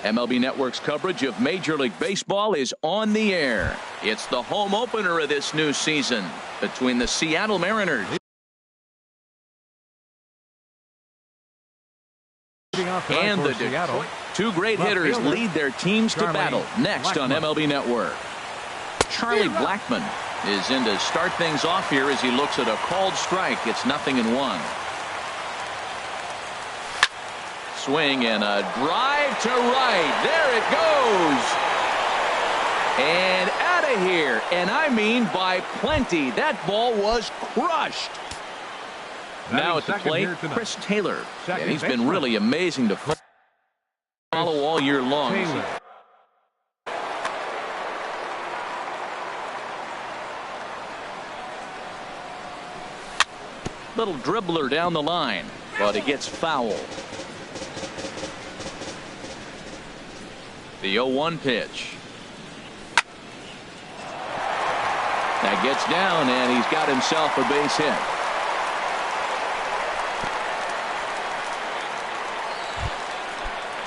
MLB Network's coverage of Major League Baseball is on the air. It's the home opener of this new season between the Seattle Mariners and the Detroit. Two great hitters lead their teams to battle next on MLB Network. Charlie Blackmon is in to start things off here as he looks at a called strike. It's 0-1. Swing and a drive to right. There it goes. And out of here. And I mean by plenty. That ball was crushed. Now at the plate, Chris Taylor. And he's been really amazing to follow all year long. Little dribbler down the line, but it gets foul. The 0-1 pitch. That gets down, and he's got himself a base hit.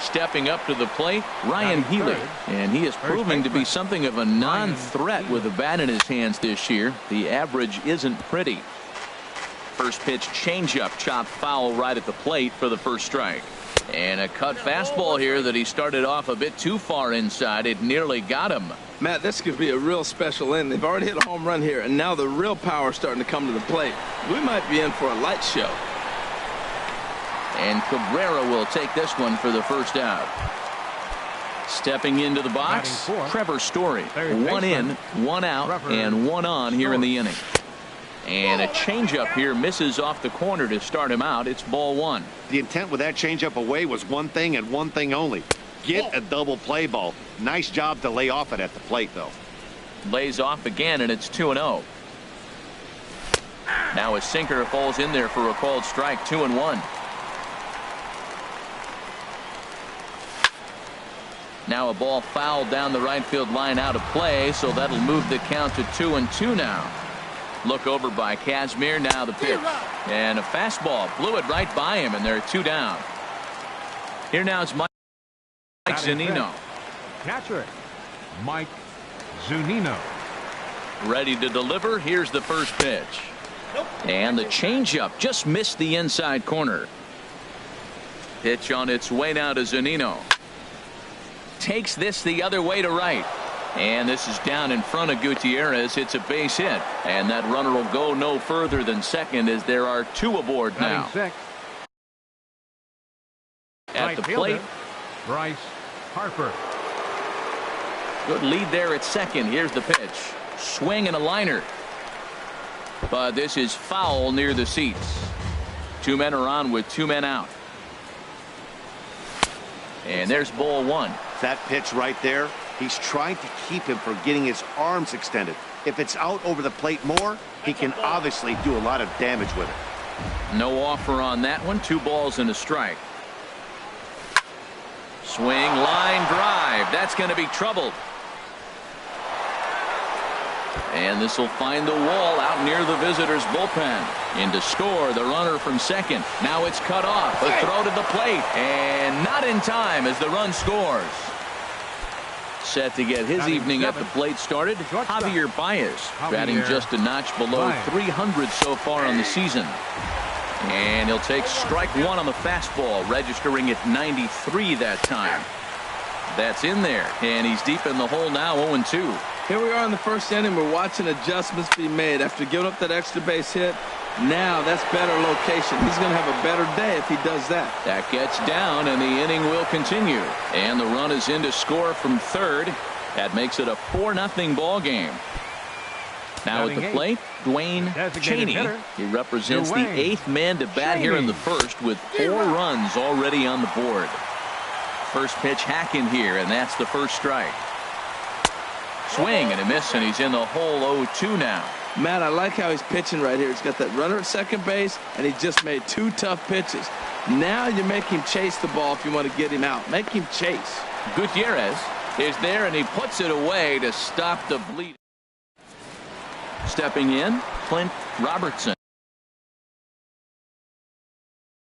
Stepping up to the plate, Ryan Healy, and he is proving to be something of a non-threat with a bat in his hands this year. The average isn't pretty. First pitch changeup chopped foul right at the plate for the first strike. And a cut fastball here that he started off a bit too far inside. It nearly got him. Matt, this could be a real special inning. They've already hit a home run here, and now the real power is starting to come to the plate. We might be in for a light show. And Cabrera will take this one for the first out. Stepping into the box, Trevor Story. One in, one out, and one on here in the inning. And a changeup here misses off the corner to start him out. It's ball one. The intent with that changeup away was one thing and one thing only. Get a double play ball. Nice job to lay off it at the plate, though. Lays off again, and it's 2-0. Now a sinker falls in there for a called strike. 2-1. Now a ball fouled down the right field line out of play, so that'll move the count to 2-2 now. Look over by Kazmir. Now the pitch. And a fastball. Blew it right by him, and they're two down. Here now is Mike Zunino. Catcher, Mike Zunino. Ready to deliver. Here's the first pitch. And the changeup just missed the inside corner. Pitch on its way now to Zunino. Takes this the other way to right. And this is down in front of Gutierrez. It's a base hit. And that runner will go no further than second as there are two aboard now. At the plate, Bryce Harper. Good lead there at second. Here's the pitch. Swing and a liner. But this is foul near the seats. Two men are on with two men out. And there's ball one. That pitch right there, he's trying to keep him from getting his arms extended. If it's out over the plate more, he can obviously do a lot of damage with it. No offer on that one. 2 balls and a strike. Swing, line drive. That's going to be troubled. And this will find the wall out near the visitors' bullpen. In to score, the runner from second. Now it's cut off. A throw to the plate. And not in time as the run scores. Set to get his evening at the plate started, Javier Baez, batting just a notch below 300 so far on the season. And he'll take strike one on the fastball, registering at 93 that time. That's in there, and he's deep in the hole now, 0-2. Here we are in the first inning. We're watching adjustments be made after giving up that extra base hit. Now that's better location. He's going to have a better day if he does that. That gets down, and the inning will continue. And the run is in to score from third. That makes it a 4-0 ball game. Now at the plate, Dwayne Cheney. He represents the 8th man to bat here in the first with 4 runs already on the board. First pitch hacking here, and that's the first strike. Swing and a miss, and he's in the hole 0-2 now. Matt, I like how he's pitching right here. He's got that runner at second base, and he just made 2 tough pitches. Now you make him chase the ball if you want to get him out. Make him chase. Gutierrez is there, and he puts it away to stop the bleed. Stepping in, Clint Robertson.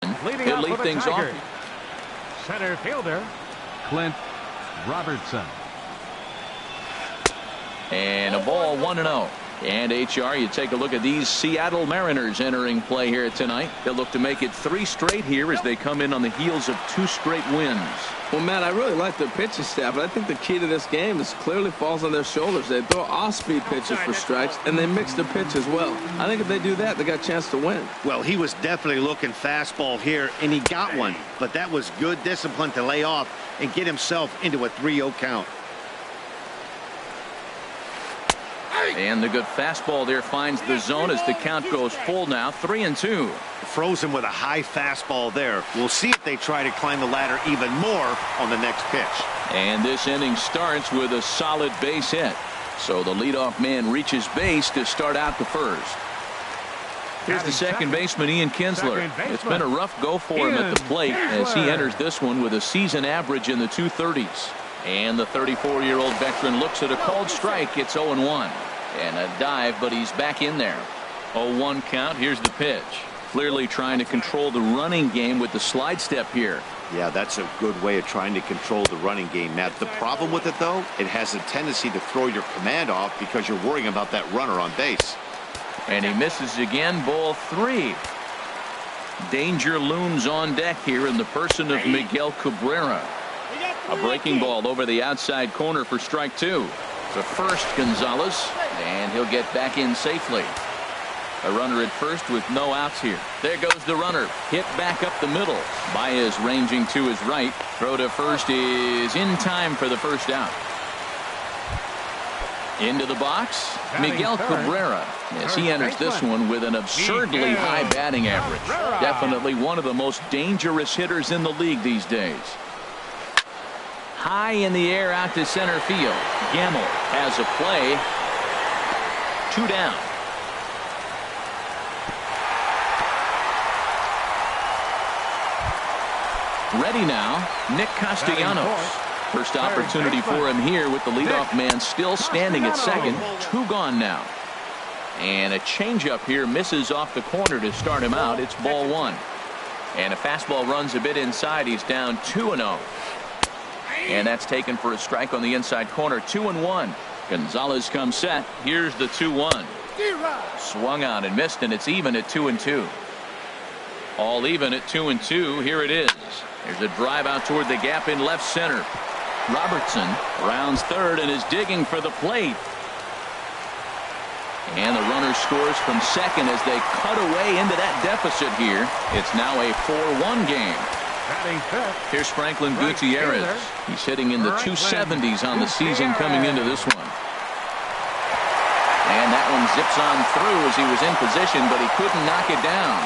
He'll lead things off. Center fielder, Clint Robertson. And a ball 1-0. And HR, you take a look at these Seattle Mariners entering play here tonight. They'll look to make it 3 straight here as they come in on the heels of 2 straight wins. Well, Matt, I really like their pitching staff, but I think the key to this game is clearly falls on their shoulders. They throw off-speed pitches for strikes, and they mix their pitch as well. I think if they do that, they got a chance to win. Well, he was definitely looking fastball here, and he got one. But that was good discipline to lay off and get himself into a 3-0 count. And the good fastball there finds the zone as the count goes full now. 3-2. Frozen with a high fastball there. We'll see if they try to climb the ladder even more on the next pitch. And this inning starts with a solid base hit. So the leadoff man reaches base to start out the first. Here's the second baseman, Ian Kinsler. It's been a rough go for him at the plate as he enters this one with a season average in the 230s. And the 34-year-old veteran looks at a called strike. It's 0-1. And a dive, but he's back in there. 0-1 count. Here's the pitch. Clearly trying to control the running game with the slide step here. Yeah, that's a good way of trying to control the running game, Matt. The problem with it, though, it has a tendency to throw your command off because you're worrying about that runner on base. And he misses again. Ball 3. Danger looms on deck here in the person of Miguel Cabrera. A breaking ball over the outside corner for strike 2. To first, Gonzalez, and he'll get back in safely. A runner at first with no outs here. There goes the runner. Hit back up the middle. Baez ranging to his right. Throw to first is in time for the first out. Into the box, Miguel Cabrera as he enters this one with an absurdly high batting average. Definitely one of the most dangerous hitters in the league these days. High in the air out to center field. Gamble has a play. 2 down. Ready now, Nick Castellanos. First opportunity for him here with the leadoff man still standing at second. 2 gone now. And a changeup here misses off the corner to start him out. It's ball 1. And a fastball runs a bit inside. He's down 2-0. And that's taken for a strike on the inside corner. 2-1. Gonzalez comes set. Here's the 2-1. Swung on and missed, and it's even at 2-2. All even at 2-2. Here it is. There's a drive out toward the gap in left center. Robertson rounds third and is digging for the plate. And the runner scores from second as they cut away into that deficit here. It's now a 4-1 game. Here's Franklin Gutierrez. He's hitting in the 270s on the season coming into this one. And that one zips on through as he was in position, but he couldn't knock it down.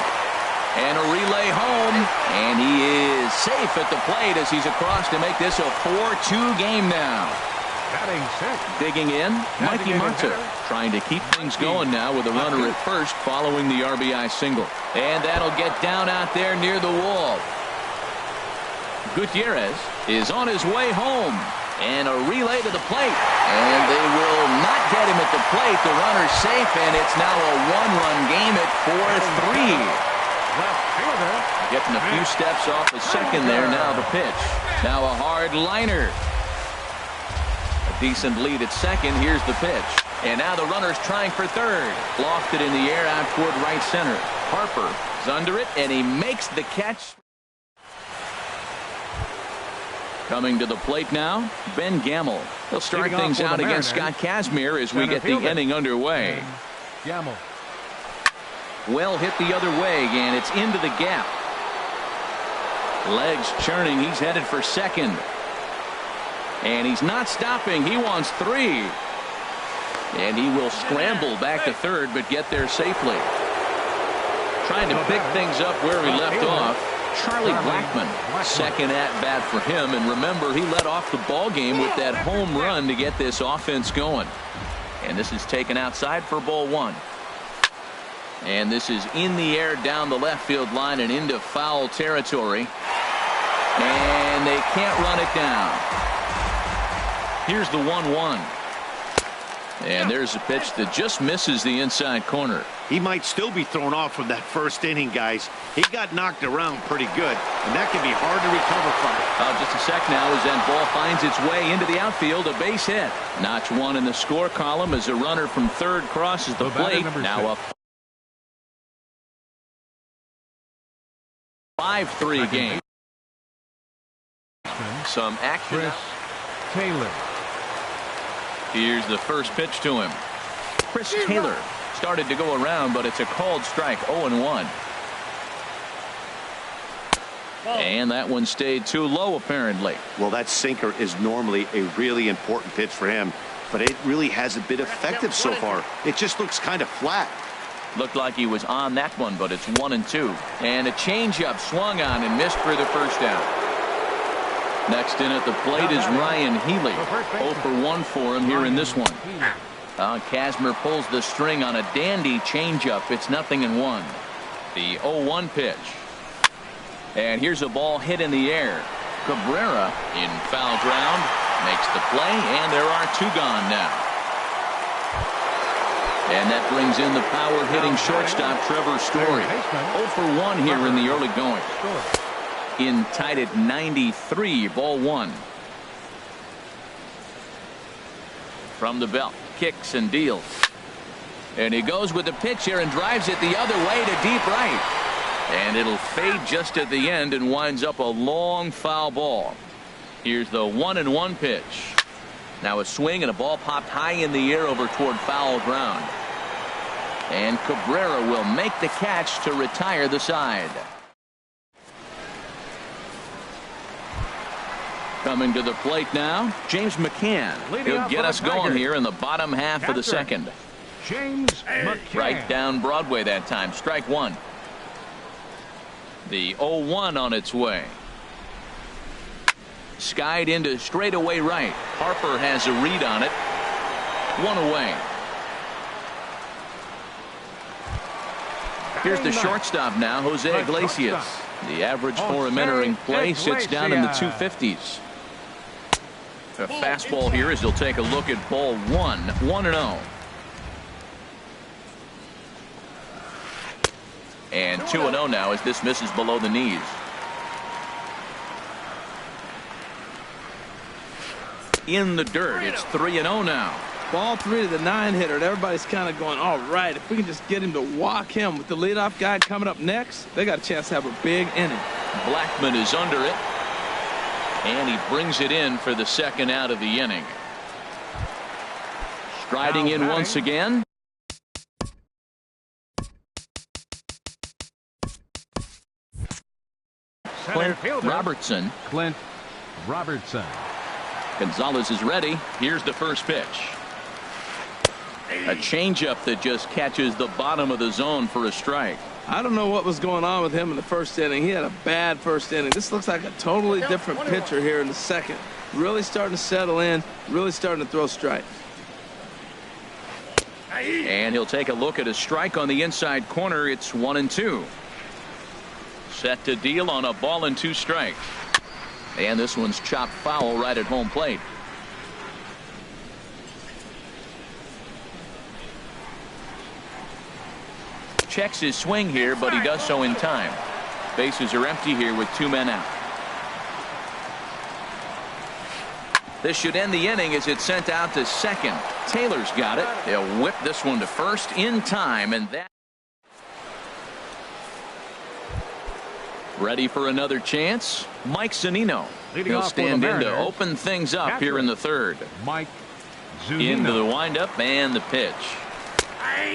And a relay home, and he is safe at the plate as he's across to make this a 4-2 game now. Digging in, Mikey Munter trying to keep things going now with a runner at first following the RBI single. And that'll get down out there near the wall. Gutierrez is on his way home, and a relay to the plate, and they will not get him at the plate. The runner's safe, and it's now a 1-run game at 4-3. Getting a few steps off the second there. Now the pitch. Now a hard liner. A decent lead at second. Here's the pitch, and now the runner's trying for third. Lofted in the air out toward right center. Harper is under it, and he makes the catch. Coming to the plate now, Ben Gamble. He'll start things out against Scott Kazmir as we get the inning underway. Gamble. Well hit the other way, and it's into the gap. Legs churning. He's headed for second. And he's not stopping. He wants 3. And he will scramble back to third, but get there safely. Trying to pick things up where he left off. Charlie Blackmon, second at bat for him, and remember, he led off the ball game with that home run to get this offense going. And this is taken outside for ball 1. And this is in the air down the left field line and into foul territory. And they can't run it down. Here's the 1-1. And there's a pitch that just misses the inside corner. He might still be thrown off from that first inning, guys. He got knocked around pretty good, and that can be hard to recover from. Just a sec now as that ball finds its way into the outfield, a base hit. Notch one in the score column as a runner from third crosses the plate. Now up 5-3 game. Some action. Chris Taylor. Here's the first pitch to him. Chris Taylor started to go around, but it's a called strike. 0-1. And that one stayed too low, apparently. Well, that sinker is normally a really important pitch for him, but it really hasn't been effective so far. It just looks kind of flat. Looked like he was on that one, but it's 1-2. And a changeup swung on and missed for the first out. Next in at the plate is Ryan Healy. 0 for 1 for him here in this one. Kazmir pulls the string on a dandy changeup. It's 0-1. The 0-1 pitch. And here's a ball hit in the air. Cabrera in foul ground makes the play, and there are 2 gone now. And that brings in the power-hitting shortstop Trevor Story. 0 for 1 here in the early going. In tied at 93, ball 1. From the belt, kicks and deals. And he goes with the pitch here and drives it the other way to deep right. And it'll fade just at the end and winds up a long foul ball. Here's the 1-1 pitch. Now a swing and a ball popped high in the air over toward foul ground. And Cabrera will make the catch to retire the side. Coming to the plate now, James McCann. He'll get us going here in the bottom half of the second. James McCann. Right down Broadway that time. Strike 1. The 0-1 on its way. Skied into straightaway right. Harper has a read on it. 1 away. Here's the shortstop now, Jose Iglesias. The average for him entering play sits down in the 250s. A fastball here as he'll take a look at ball 1. 1-0. And 2-0 now as this misses below the knees. In the dirt. It's 3-0 now. Ball 3 to the 9-hitter. And everybody's kind of going, all right, if we can just get him to walk him with the leadoff guy coming up next, they got a chance to have a big inning. Blackman is under it. And he brings it in for the second out of the inning. Striding in once again. Clint Robertson. Clint Robertson. Gonzalez is ready. Here's the first pitch. A changeup that just catches the bottom of the zone for a strike. I don't know what was going on with him in the first inning. He had a bad first inning. This looks like a totally different pitcher here in the second. Really starting to settle in, really starting to throw strikes. And he'll take a look at a strike on the inside corner. It's 1-2. Set to deal on a ball and 2 strikes. And this one's chopped foul right at home plate. Checks his swing here, but he does so in time. Bases are empty here with 2 men out. This should end the inning as it's sent out to second. Taylor's got it. They'll whip this one to first in time, and that. Ready for another chance? Mike Zunino. He'll stand in to open things up here in the third. Mike Zunino. Into the windup and the pitch.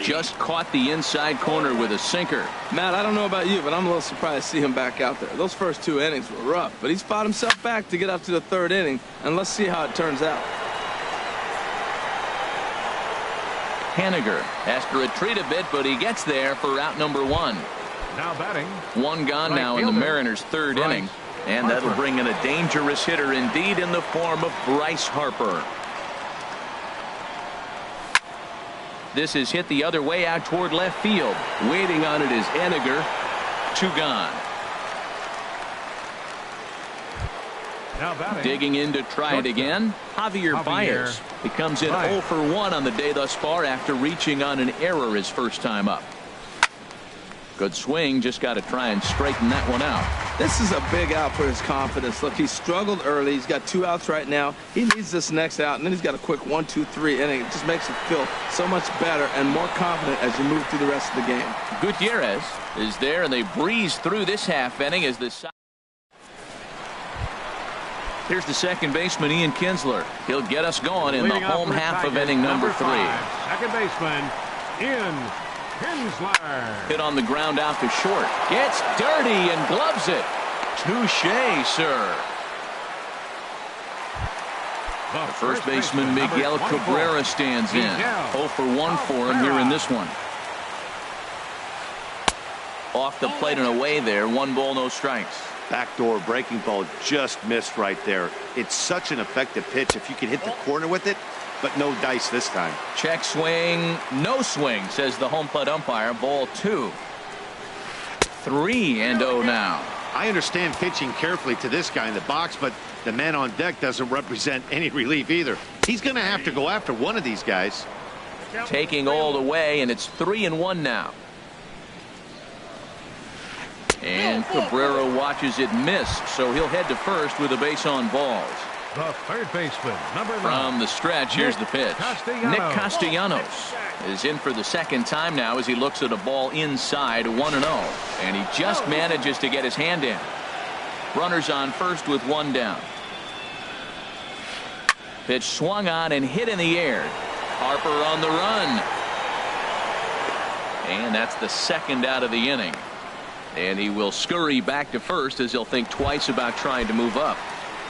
Just caught the inside corner with a sinker. Matt, I don't know about you, but I'm a little surprised to see him back out there. Those first 2 innings were rough, but he's fought himself back to get up to the 3rd inning, and let's see how it turns out. Haniger has to retreat a bit, but he gets there for out number 1. Now batting. 1 gone now in the Mariners' 3rd inning, and that'll bring in a dangerous hitter indeed in the form of Bryce Harper. This is hit the other way out toward left field. Waiting on it is Haniger. 2 gone. Now batting. Digging in to try it again, Javier Baez. He comes in 0 for 1 on the day thus far after reaching on an error his first time up. Good swing, just got to try and straighten that one out. This is a big out for his confidence. Look, he struggled early. He's got 2 outs right now. He needs this next out, and then he's got a quick 1, 2, 3 inning. It just makes him feel so much better and more confident as you move through the rest of the game. Gutierrez is there, and they breeze through this half inning as the. Here's the second baseman, Ian Kinsler. He'll get us going in the home half of inning number 3. Second baseman, Ian Kinsler. Hit on the ground out to short. Gets dirty and gloves it. Touché, sir. The first baseman, Miguel Cabrera, stands in. 0 for 1 for him here in this one. Off the plate and away there. 1 ball, no strikes. Backdoor breaking ball just missed right there. It's such an effective pitch if you can hit the corner with it, but no dice this time. Check swing, no swing, says the home plate umpire. Ball 2. 3-0 now. I understand pitching carefully to this guy in the box, but the man on deck doesn't represent any relief either. He's going to have to go after one of these guys. Taking all the way, and it's 3-1 now. And Cabrera watches it miss, so he'll head to first with a base on balls. The third baseman, number 9. From the stretch, here's the pitch. Nick Castellanos is in for the second time now as he looks at a ball inside 1-0. And he just manages to get his hand in. Runners on first with 1 down. Pitch swung on and hit in the air. Harper on the run. And that's the second out of the inning. And he will scurry back to first as he'll think twice about trying to move up.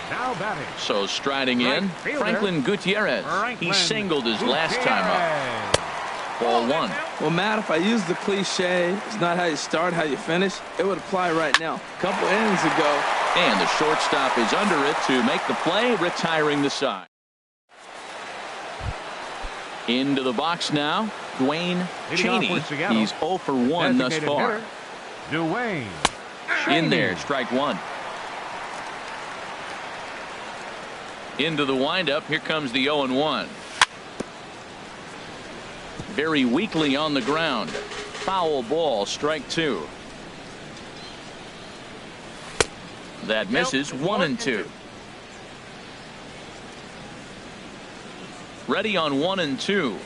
Now batting. So striding in, Franklin Gutierrez. He singled his last time up. Ball 1. Well, Matt, if I use the cliche, it's not how you start, how you finish, it would apply right now. A couple innings ago. And the shortstop is under it to make the play, retiring the side. Into the box now, Dwayne Cheney. He's 0 for 1 thus far. Dwayne. In there, strike 1. Into the windup. Here comes the 0-1. Very weakly on the ground. Foul ball, strike 2. That misses. 1-2. Ready on 1-2.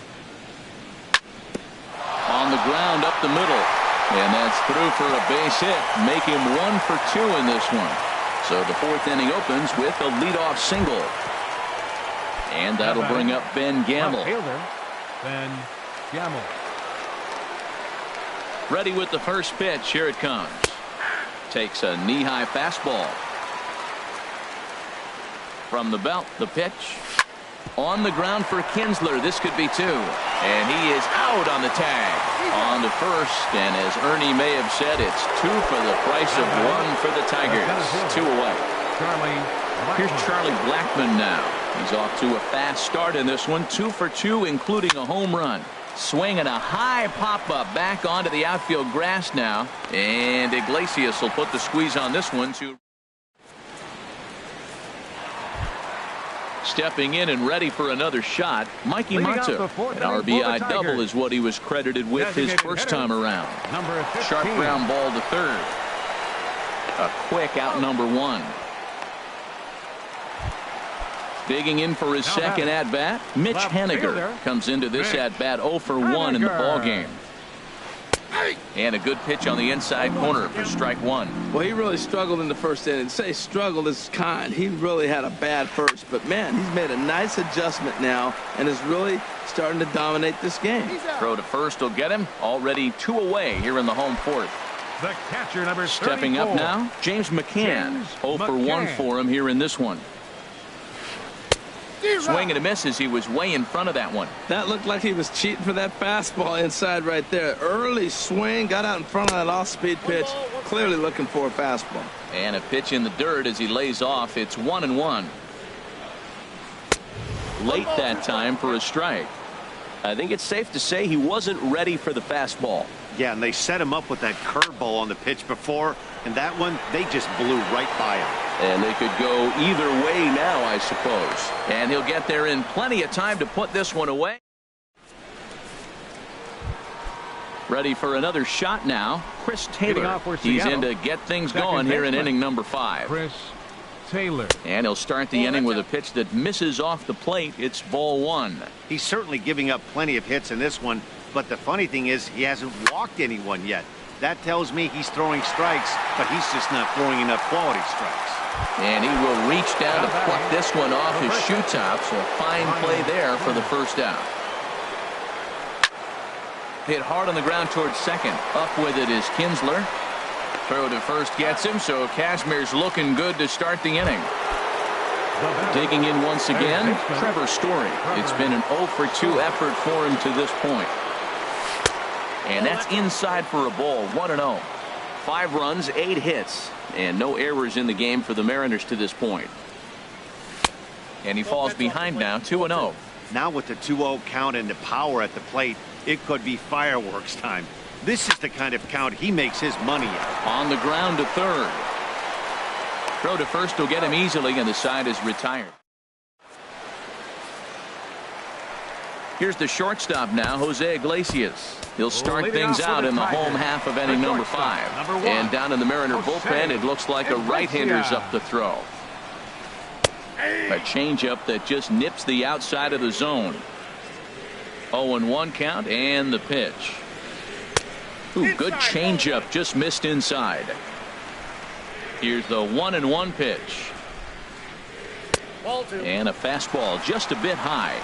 On the ground up the middle. And that's through for a base hit. Make him 1 for 2 in this one. So the 4th inning opens with a leadoff single. And that'll bring up Ben Gamble. Ben Gamble. Ready with the first pitch. Here it comes. Takes a knee-high fastball. From the belt, the pitch. On the ground for Kinsler. This could be 2. And he is out on the tag. On to first. And as Ernie may have said, it's 2 for the price of 1 for the Tigers. 2 away. Here's Charlie Blackmon now. He's off to a fast start in this one. 2 for 2, including a home run. Swinging a high pop-up back onto the outfield grass now. And Iglesias will put the squeeze on this one to... Stepping in and ready for another shot, Mikey Mata. An RBI double is what he was credited with his first time around. Sharp ground ball to third. A quick out number 1. Digging in for his second at-bat, Mitch Haniger comes into this at-bat 0 for 1 in the ballgame. And a good pitch on the inside corner for strike 1. Well, he really struggled in the first inning. Say struggled is kind. He really had a bad first. But, man, he's made a nice adjustment now and is really starting to dominate this game. Throw to first will get him. Already 2 away here in the home 4th. The catcher, number 34. Stepping up now, James McCann. 0 for 1 for him here in this one. Swing and a miss as he was way in front of that one. That looked like he was cheating for that fastball inside right there. Early swing, got out in front of that off-speed pitch. Clearly looking for a fastball. And a pitch in the dirt as he lays off. It's 1-1. Late that time for a strike. I think it's safe to say he wasn't ready for the fastball. Yeah, and they set him up with that curveball on the pitch before, and that one, they just blew right by him. And they could go either way now, I suppose. And he'll get there in plenty of time to put this one away. Ready for another shot now. Chris Taylor. He's in to get things going here in inning number 5. Chris Taylor. And he'll start the inning with a pitch that misses off the plate. It's ball 1. He's certainly giving up plenty of hits in this one, but the funny thing is he hasn't walked anyone yet. That tells me he's throwing strikes, but he's just not throwing enough quality strikes. And he will reach down to pluck this one off his shoe top, so a fine play there for the first out. Hit hard on the ground towards second. Up with it is Kinsler. Throw to first gets him, so Kazmir's looking good to start the inning. Digging in once again, Trevor Story. It's been an 0 for 2 effort for him to this point. And that's inside for a ball, 1-0. 5 runs, 8 hits, and no errors in the game for the Mariners to this point. And he falls behind now, 2-0. Now with the 2-0 count and the power at the plate, it could be fireworks time. This is the kind of count he makes his money at. On the ground to third. Throw to first will get him easily, and the side is retired. Here's the shortstop now, Jose Iglesias. He'll start things out in the home half of inning number 5. And down in the Mariner bullpen, it looks like a right-hander's up to throw. A changeup that just nips the outside of the zone. 0-1 count and the pitch. Ooh, good changeup, just missed inside. Here's the 1-1 pitch. And a fastball just a bit high.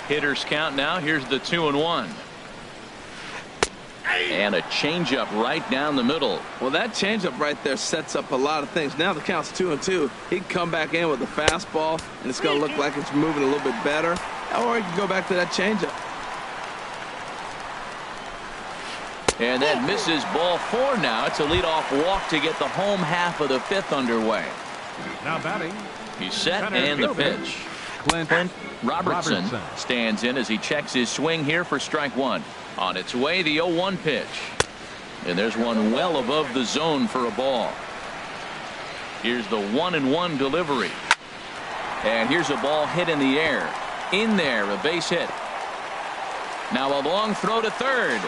Hitters count now. Here's the 2-1. And a changeup right down the middle. Well, that changeup right there sets up a lot of things. Now the count's 2-2. He can come back in with a fastball, and it's going to look like it's moving a little bit better. Or he can go back to that changeup. And that misses ball 4 now. It's a leadoff walk to get the home half of the 5th underway. Now batting. He's set and the pitch. Clint Robertson stands in as he checks his swing here for strike 1. On its way, the 0-1 pitch. And there's one well above the zone for a ball. Here's the 1-1 delivery. And here's a ball hit in the air. In there, a base hit. Now a long throw to third.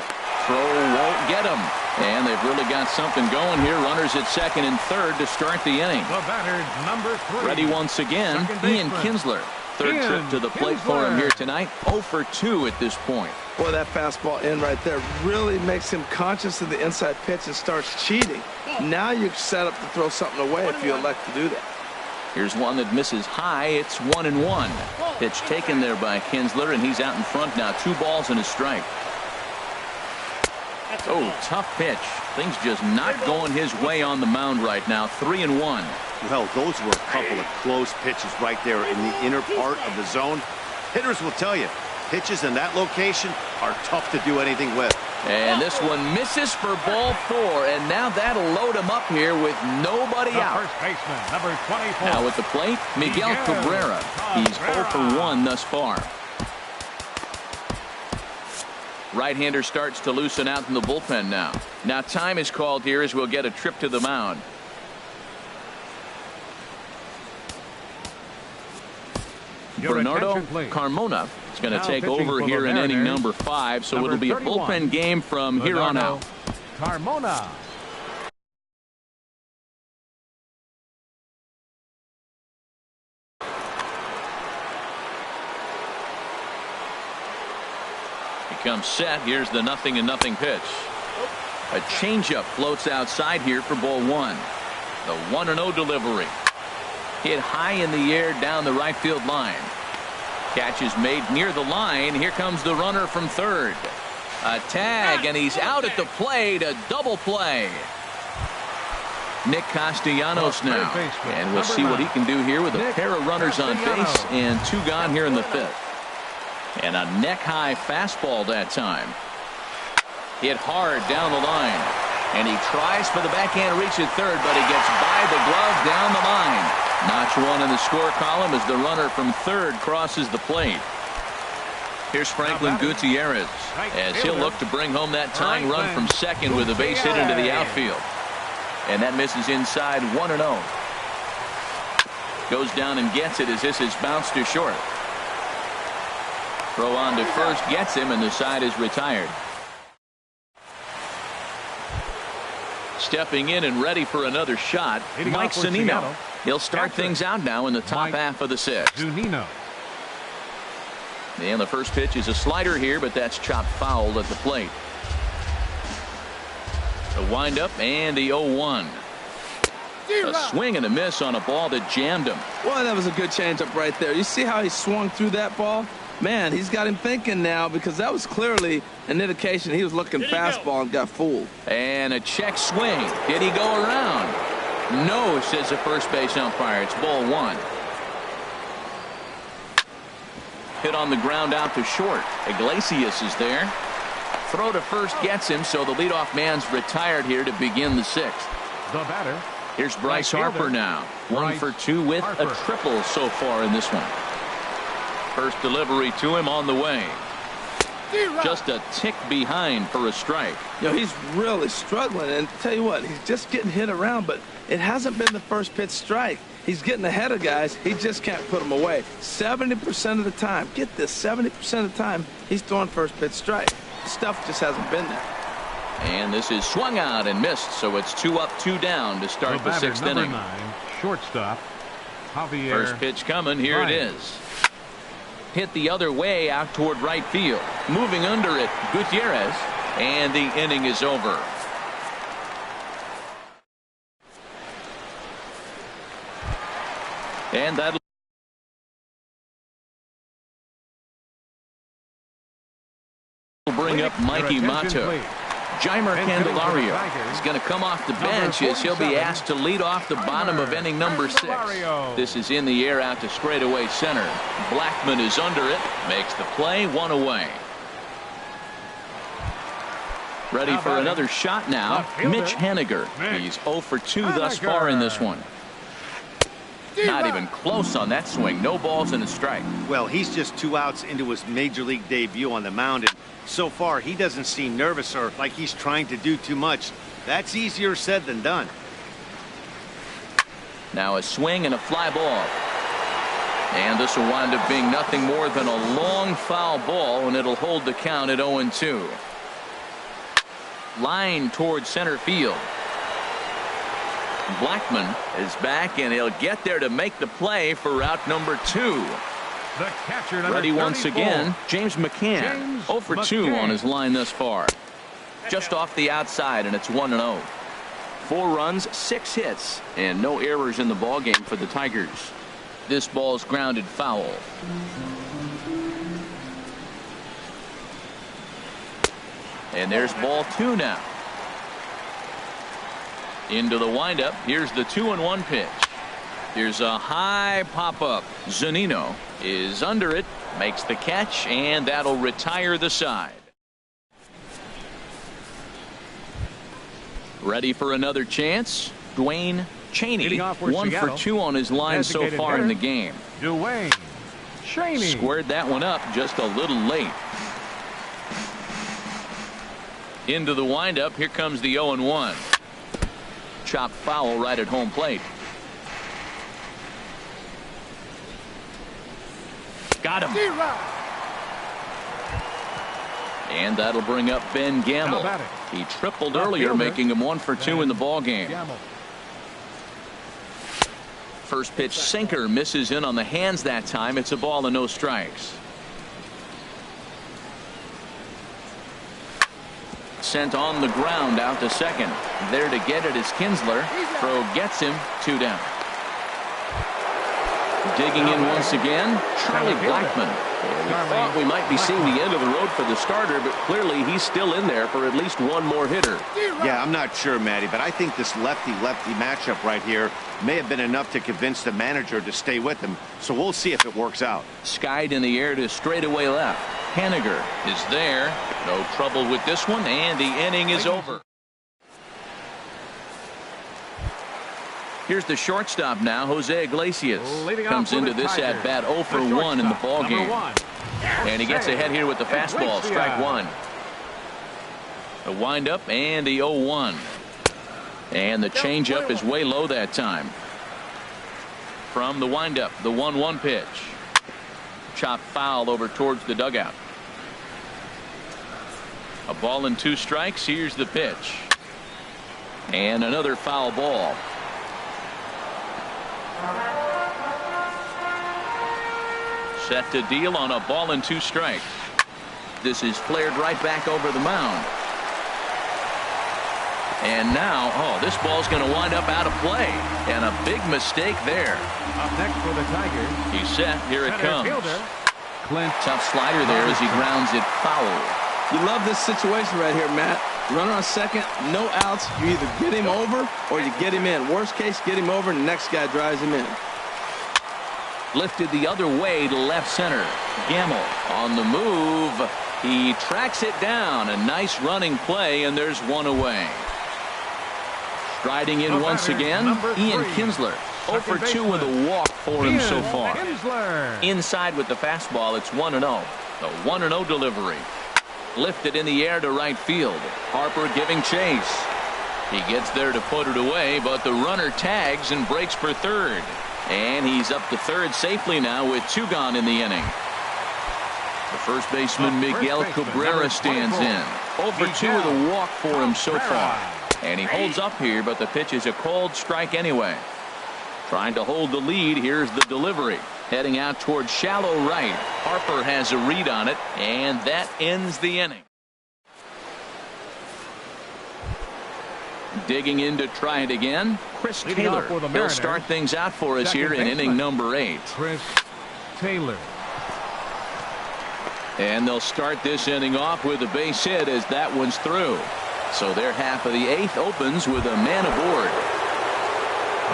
Throw won't get him. And they've really got something going here. Runners at second and third to start the inning. The batter, number 3. Ready once again, Ian Kinsler. Third trip to the plate for him here tonight. 0 for 2 at this point. Boy, that fastball in right there really makes him conscious of the inside pitch and starts cheating. Now you're set up to throw something away if you elect to do that. Here's one that misses high. It's 1-1. Pitch taken there by Kinsler, and he's out in front now. 2 balls and a strike. Oh, tough pitch. Things just not going his way on the mound right now. 3-1. Well, those were a couple of close pitches right there in the inner part of the zone. Hitters will tell you, pitches in that location are tough to do anything with. And this one misses for ball 4, and now that'll load him up here with nobody out. First baseman, number 24. Now at the plate, Miguel Cabrera. He's 0 for 1 thus far. Right-hander starts to loosen out in the bullpen now. Now time is called here as we'll get a trip to the mound. Bernardo Carmona is going to take over here in inning number 5, so it'll be a bullpen game from here on out. Carmona. He comes set. Here's the 0-0 pitch. A changeup floats outside here for ball 1. The 1-0 delivery. Hit high in the air down the right field line. Catch is made near the line. Here comes the runner from third. A tag, and he's out at the plate. A double play. Nick Castellanos now. And we'll see what he can do here with a pair of runners on base and 2 gone here in the 5th. And a neck-high fastball that time. Hit hard down the line. And he tries for the backhand reach at third, but he gets by the glove down the line. Notch 1 in the score column as the runner from third crosses the plate. Here's Franklin Gutierrez as he'll look to bring home that tying run from second with a base hit into the outfield. And that misses inside 1-0. Goes down and gets it as this is bounced to short. Throw on to first gets him, and the side is retired. Stepping in and ready for another shot, Mike Zunino. He'll start things out now in the top half of the sixth. Zunino. And the first pitch is a slider here, but that's chopped foul at the plate. The windup and the 0-1. A swing and a miss on a ball that jammed him. Well, that was a good changeup right there. You see how he swung through that ball? Man, he's got him thinking now, because that was clearly an indication he was looking fastball and got fooled. And a check swing. Did he go around? No, says the first base umpire. It's ball one. Hit on the ground out to short. Iglesias is there. Throw to first gets him, so the leadoff man's retired here to begin the sixth. The batter. Here's Bryce Harper now. 1 for 2 with a triple so far in this one. First delivery to him on the way. Just a tick behind for a strike. You know, he's really struggling, and tell you what, he's just getting hit around, but it hasn't been the first pitch strike. He's getting ahead of guys. He just can't put them away. 70% of the time, get this, 70% of the time, he's throwing first pitch strike. Stuff just hasn't been there. And this is swung out and missed, so it's 2 up, 2 down to start the sixth inning. 9, shortstop, Javier. First pitch coming. Here it is. Hit the other way out toward right field. Moving under it, Gutierrez, and the inning is over. And that'll bring up Mikey Mato. Jeimer Candelario is going to come off the bench as he'll be asked to lead off the bottom of inning number 6. This is in the air out to straightaway center. Blackman is under it, makes the play, 1 away. Ready for another shot now, Mitch Haniger. He's 0 for 2 thus far in this one. Not even close on that swing. No balls and a strike. Well, he's just 2 outs into his major league debut on the mound, and so far he doesn't seem nervous or like he's trying to do too much. That's easier said than done. Now a swing and a fly ball. And this will wind up being nothing more than a long foul ball, and it'll hold the count at 0-2. Line towards center field. Blackman is back, and he'll get there to make the play for route number 2. The catcher, ready 34. once again, James McCann. 0 for 2 on his line thus far. Just off the outside, and it's 1-0. 4 runs, 6 hits, and no errors in the ballgame for the Tigers. This ball's grounded foul. And there's ball 2 now. Into the windup. Here's the 2-1 pitch. Here's a high pop-up. Zunino is under it, makes the catch, and that'll retire the side. Ready for another chance? Dwayne Cheney, 1 for 2 on his line so far in the game. Dwayne Cheney squared that one up just a little late. Into the windup. Here comes the 0-1. Chopped foul right at home plate. Got him. And that'll bring up Ben Gamble. He tripled earlier, making him 1 for 2 in the ball game. First pitch sinker misses in on the hands that time. It's a ball and no strikes. Sent on the ground out to second. There to get it is Kinsler. Throw gets him, 2 down. Digging in once again, Charlie Blackman. We thought we might be seeing the end of the road for the starter, but clearly he's still in there for at least one more hitter. Yeah, I'm not sure, Matty, but I think this lefty-lefty matchup right here may have been enough to convince the manager to stay with him. So we'll see if it works out. Skied in the air to straightaway left. Haniger is there. No trouble with this one, and the inning is over. Here's the shortstop now, Jose Iglesias. Comes into this at bat 0 for 1 in the ball game. And he gets ahead here with the fastball, strike 1. The windup and the 0-1. And the changeup is way low that time. From the windup, the 1-1 pitch. Chop foul over towards the dugout. A ball and 2 strikes. Here's the pitch. And another foul ball. Set to deal on a ball and 2 strikes. This is flared right back over the mound. And now, this ball's going to wind up out of play. And a big mistake there. Up next for the Tigers. He's set. Here it comes. Clint. Tough slider there as he grounds it foul. You love this situation right here, Matt. Runner on second, no outs. You either get him over or you get him in. Worst case, get him over and the next guy drives him in. Lifted the other way to left center. Gamble on the move. He tracks it down. A nice running play, and there's one away. Striding in once again, Ian Kinsler. 0 for 2 with a walk for him so far. Inside with the fastball, it's 1-0. The 1-0 delivery. Lifted in the air to right field. Harper giving chase. He gets there to put it away, but the runner tags and breaks for third. And he's up to third safely now with 2 gone in the inning. The first baseman Miguel Cabrera stands in. 0 for 2 with a walk for him so far. And he holds up here, but the pitch is a called strike anyway. Trying to hold the lead. Here's the delivery. Heading out towards shallow right. Harper has a read on it, and that ends the inning. Digging in to try it again, Chris Taylor. He'll start things out for us here in inning number 8. Chris Taylor. And they'll start this inning off with a base hit as that one's through. So their half of the 8th opens with a man aboard.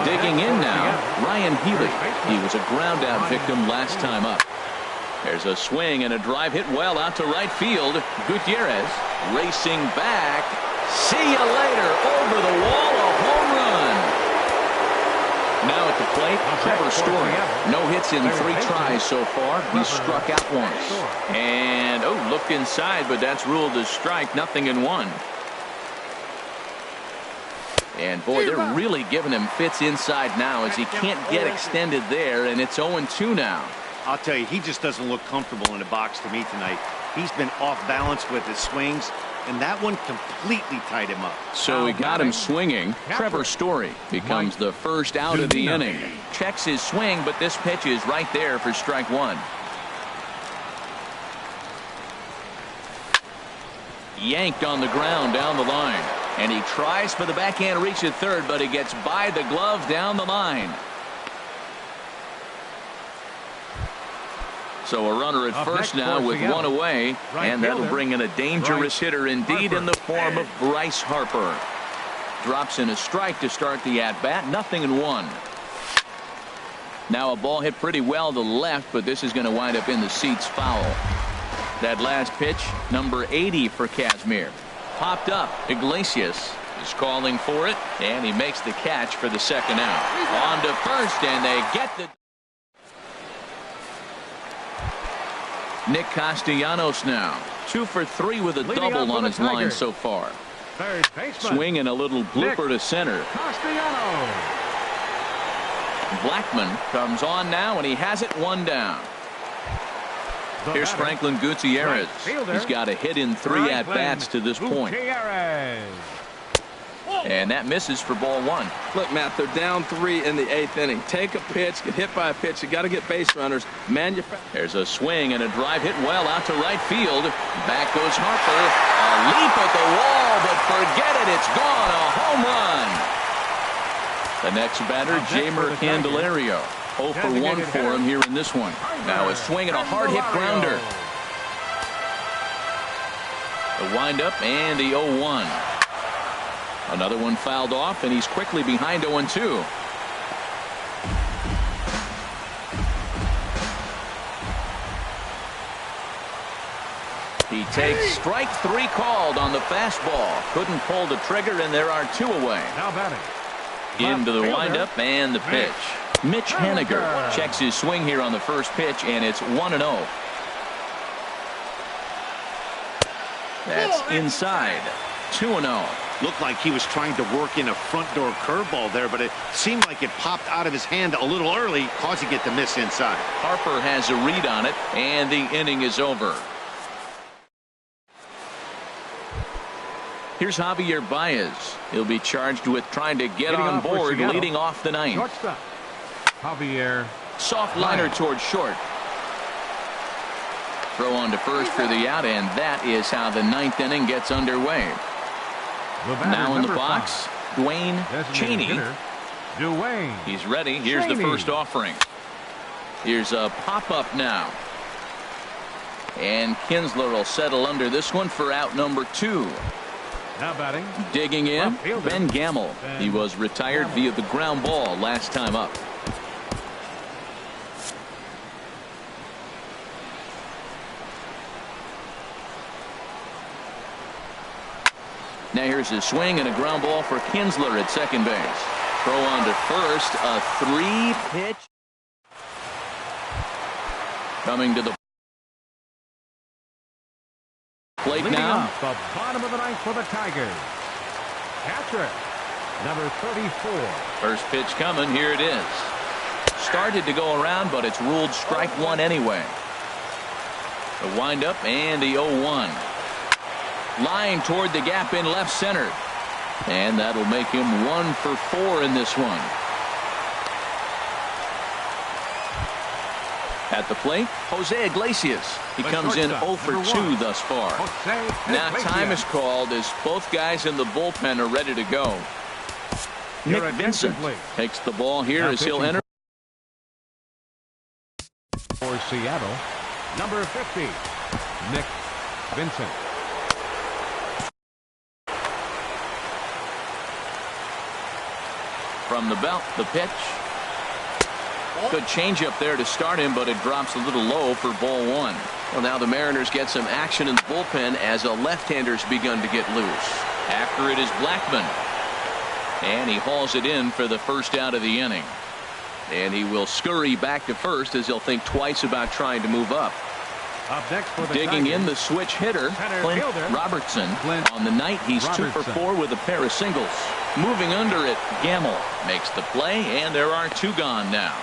Digging in now, Ryan Healy. He was a ground out victim last time up. There's a swing and a drive hit well out to right field. Gutierrez racing back. See you later. Over the wall, a home run. Now at the plate, Trevor Story. No hits in 3 tries so far. He struck out once. And, looked inside, but that's ruled a strike. Nothing in 1. And, boy, they're really giving him fits inside now as he can't get extended there, and it's 0-2 now. I'll tell you, he just doesn't look comfortable in the box to me tonight. He's been off balance with his swings, and that one completely tied him up. So he got him swinging. Trevor Story becomes the first out of the inning. Checks his swing, but this pitch is right there for strike 1. Yanked on the ground down the line. And he tries for the backhand reach at third, but he gets by the glove down the line. So a runner at first now with 1 away, and that'll bring in a dangerous hitter indeed in the form of Bryce Harper. Drops in a strike to start the at-bat. Nothing in 1. Now a ball hit pretty well to the left, but this is going to wind up in the seats foul. That last pitch, number 80 for Kazmir. Popped up. Iglesias is calling for it, and he makes the catch for the second out. On to first, and they get the... Nick Castellanos now. 2 for 3 with a double on his line so far. Swing and a little blooper to center. Blackman comes on now, and he has it 1 down. Here's Franklin Gutierrez. He's got a hit in 3 at-bats to this point. And that misses for ball 1. Look, Matt, they're down 3 in the 8th inning. Take a pitch, get hit by a pitch. You got to get base runners. There's a swing and a drive hit well out to right field. Back goes Harper. A leap at the wall, but forget it. It's gone. A home run. The next batter, Jamer Candelario. 0 for 1 for him here in this one. Now a swing and a hard hit grounder. The windup and the 0-1. Another one fouled off, and he's quickly behind 0-2. He takes strike 3 called on the fastball. Couldn't pull the trigger, and there are 2 away. Now batting. Into the windup and the pitch. Mitch Haniger checks his swing here on the first pitch, and it's 1-0. That's inside. 2-0. Looked like he was trying to work in a front door curveball there, but it seemed like it popped out of his hand a little early, causing it to miss inside. Harper has a read on it, and the inning is over. Here's Javier Baez. He'll be charged with trying to get on board, leading off the ninth. Shortstop, Javier. Soft liner towards short. Throw on to first for the out, and that is how the ninth inning gets underway. Now in the box, Dwayne Cheney. Dwayne. He's ready. Here's the first offering. Here's a pop-up now. And Kinsler will settle under this one for out number 2. Now batting. Digging in, Ben Gamel. He was retired via the ground ball last time up. Now here's his swing and a ground ball for Kinsler at second base. Throw on to first, a 3-pitch. Coming to the plate now. The bottom of the ninth for the Tigers. Catcher, number 34. First pitch coming. Here it is. Started to go around, but it's ruled strike one anyway. The windup and the 0-1. Line toward the gap in left center. And that'll make him 1 for 4 in this one. At the plate, Jose Iglesias. He comes in 0 for 2 thus far. Now time is called as both guys in the bullpen are ready to go. Nick Vincent takes the ball here as he'll enter. For Seattle, number 50, Nick Vincent. From the belt, the pitch. Good changeup there to start him, but it drops a little low for ball 1. Well, now the Mariners get some action in the bullpen as a left-hander's begun to get loose. After it is Blackman. And he hauls it in for the first out of the inning. And he will scurry back to first as he'll think twice about trying to move up. Up next for the Digging Tigers, in the switch hitter, Clint Robertson. On the night, he's 2 for 4 with a pair of singles. Moving under it, Gamel makes the play, and there are 2 gone now.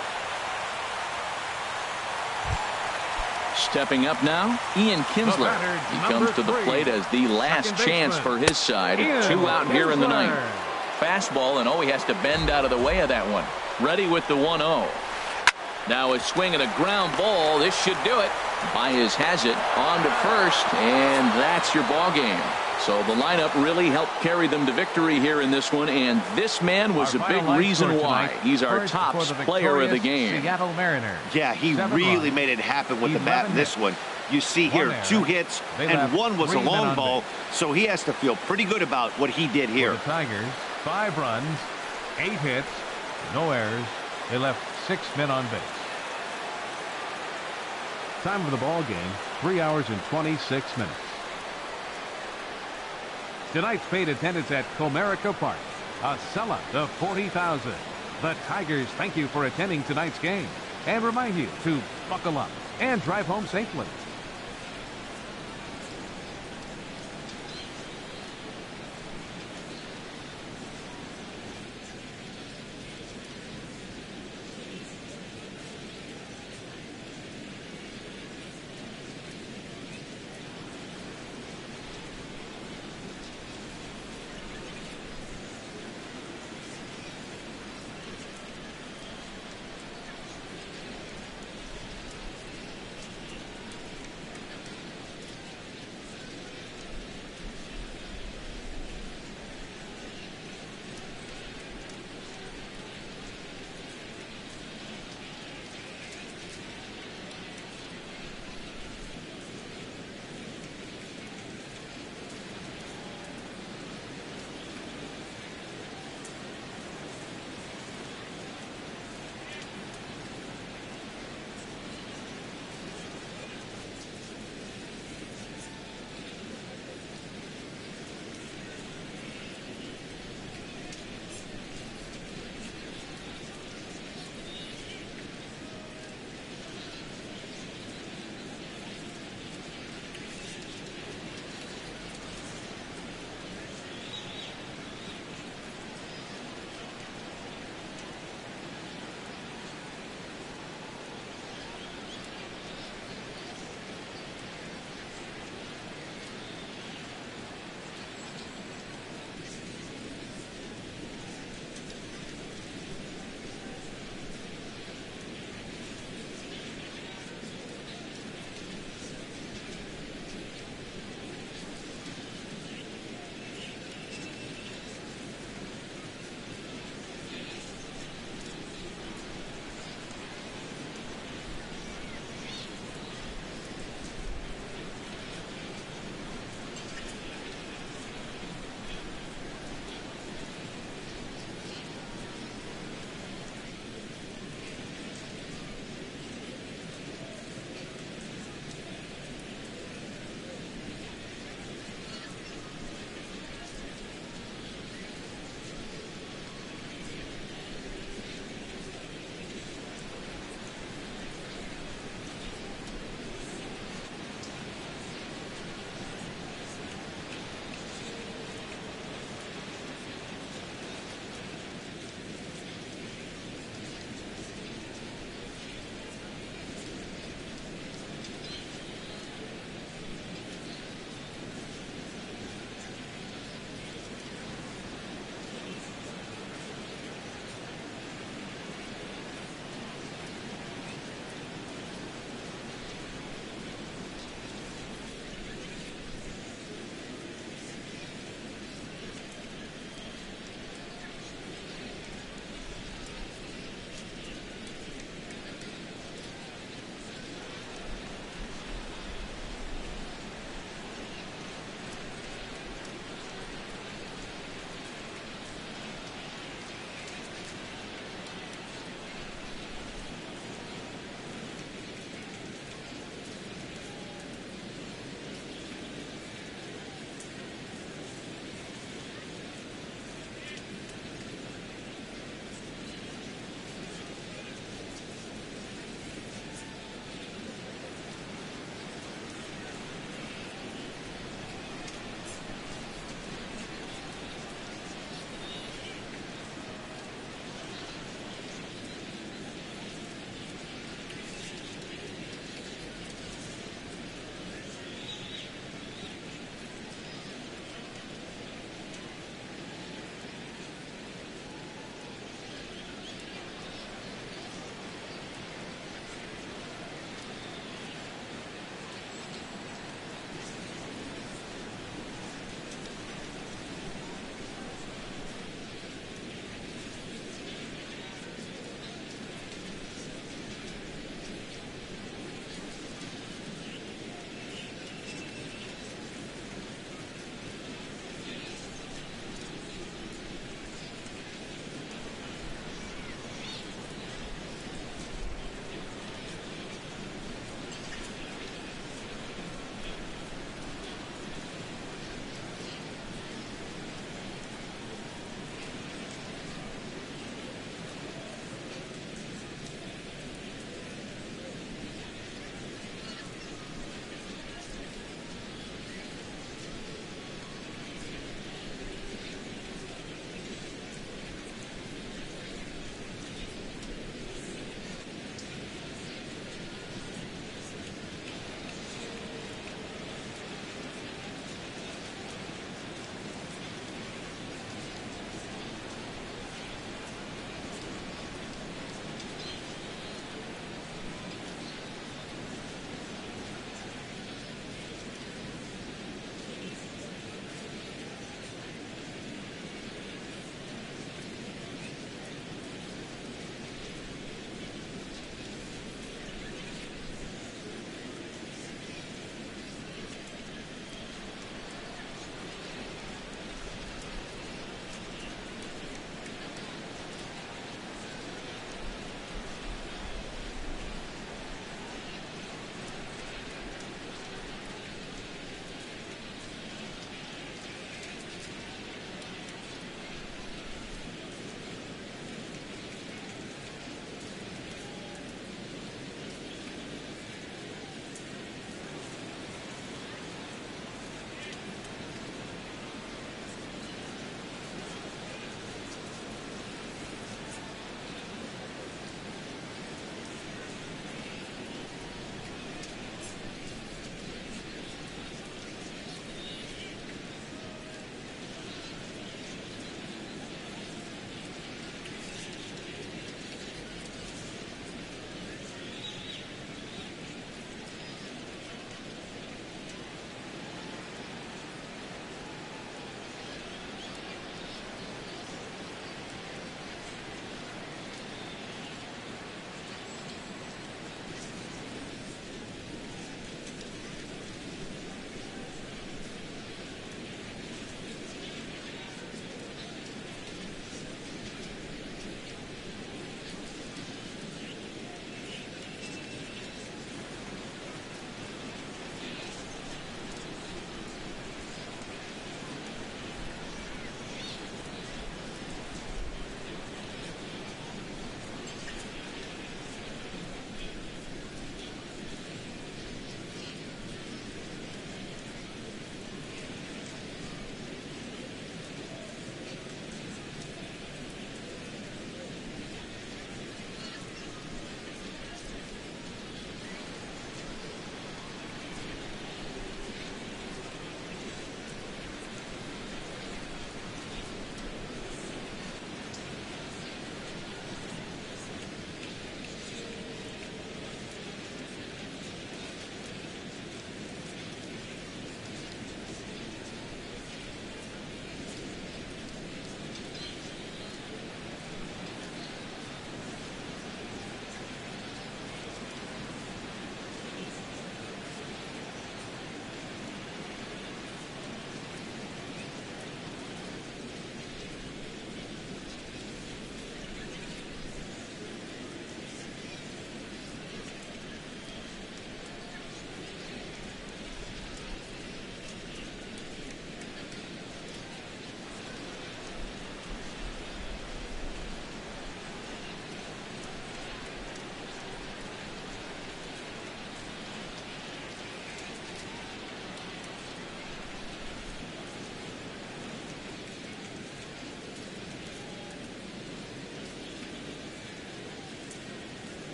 Stepping up now, Ian Kinsler. He comes to the plate as the last chance for his side. 2 out here in the ninth. Fastball, and he has to bend out of the way of that one. Ready with the 1-0. Now a swing and a ground ball. This should do it. Baez has it on to first, and that's your ball game. So the lineup really helped carry them to victory here in this one, and this man was a big reason why. He's our top player of the game. Seattle Mariners. Yeah, he really made it happen with the bat in this one. You see here 2 hits, and 1 was a long ball, so he has to feel pretty good about what he did here. For the Tigers, 5 runs, 8 hits, no errors. They left 6 men on base. Time of the ball game, 3 hours and 26 minutes. Tonight's paid attendance at Comerica Park, a sellout of 40,000. The Tigers thank you for attending tonight's game and remind you to buckle up and drive home safely.